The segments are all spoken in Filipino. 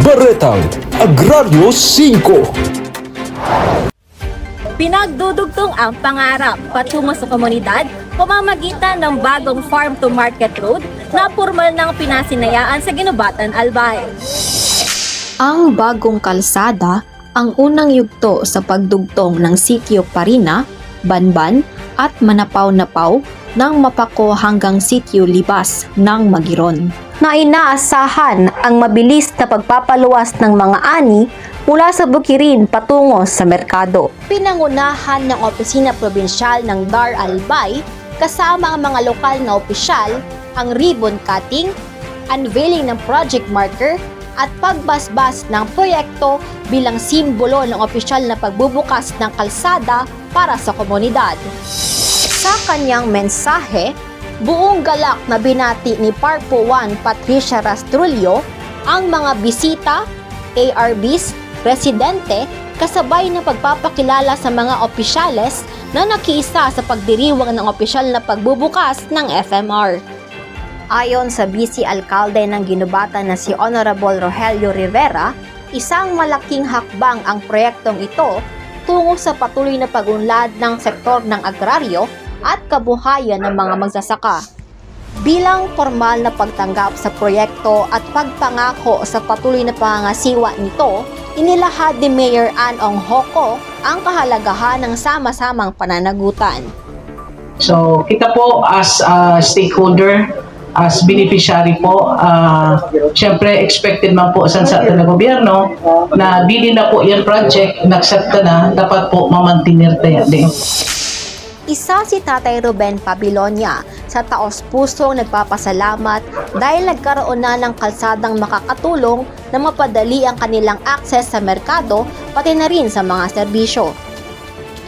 Baretang Agraryo 5. Pinagdudugtong ang pangarap patungo sa komunidad pamamagitan ng bagong farm-to-market road na pormal ng pinasinayaan sa Ginubatan, Albay. Ang bagong kalsada ang unang yugto sa pagdugtong ng Sitio Parina, Banban at Manapaw-Napaw ng Mapako hanggang Sitio Libas ng Magiron, na inaasahan ang mabilis na pagpapaluwas ng mga ani mula sa Bukirin patungo sa merkado. Pinangunahan ng Opisina Probinsyal ng Dar Albay kasama ang mga lokal na opisyal ang ribbon cutting, unveiling ng project marker at pagbasbas ng proyekto bilang simbolo ng opisyal na pagbubukas ng kalsada para sa komunidad. Sa kanyang mensahe, buong galak na binati ni Parpo 1 Patricia Rastrullo ang mga bisita, ARBs, residente, kasabay ng pagpapakilala sa mga opisyales na nakiisa sa pagdiriwang ng opisyal na pagbubukas ng FMR. Ayon sa Vice Alcalde ng Ginubatan na si Honorable Rogelio Rivera, isang malaking hakbang ang proyektong ito tungo sa patuloy na pag-unlad ng sektor ng agraryo at kabuhayan ng mga magsasaka. Bilang formal na pagtanggap sa proyekto at pagpangako sa patuloy na pangangasiwa nito, inilahad ni Mayor Ann Ong Hoco ang kahalagahan ng sama-samang pananagutan. So, kita po as a stakeholder, as beneficiary po, syempre expected man po sa ng gobyerno na dili na po yung project, nagsakta na, dapat po mamantinir tayo din. Isa si Tatay Ruben Pabilonia sa taos-pusong nagpapasalamat dahil nagkaroon na ng kalsadang makakatulong na mapadali ang kanilang akses sa merkado pati na rin sa mga serbisyo.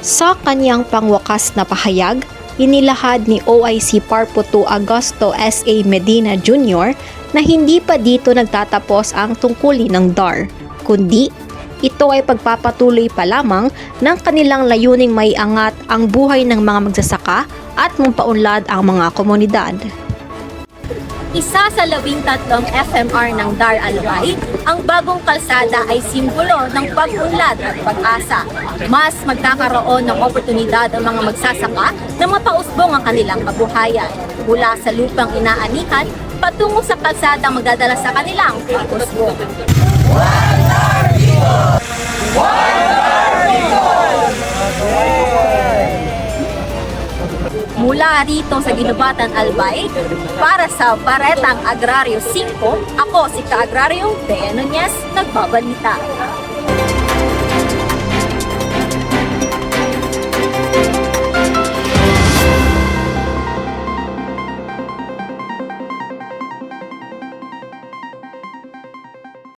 Sa kanyang pangwakas na pahayag, inilahad ni OIC Parpo 2 Augusto S.A. Medina Jr. na hindi pa dito nagtatapos ang tungkulin ng DAR, kundi ito ay pagpapatuloy pa lamang ng kanilang layuning may angat ang buhay ng mga magsasaka at mapaunlad ang mga komunidad. Isa sa 13 FMR ng Dar Albay, ang bagong kalsada ay simbolo ng pag-unlad at pag-asa. Mas magkakaroon ng oportunidad ang mga magsasaka na mapausbong ang kanilang kabuhayan mula sa lupang inaanihan patungo sa kalsadang magdadala sa kanilang pag-usbong. Mula rito sa Ginubatan, Albay, para sa Baretang Agraryo 5, ako si Ka-Agraryong Bea Nunez, nagbabalita.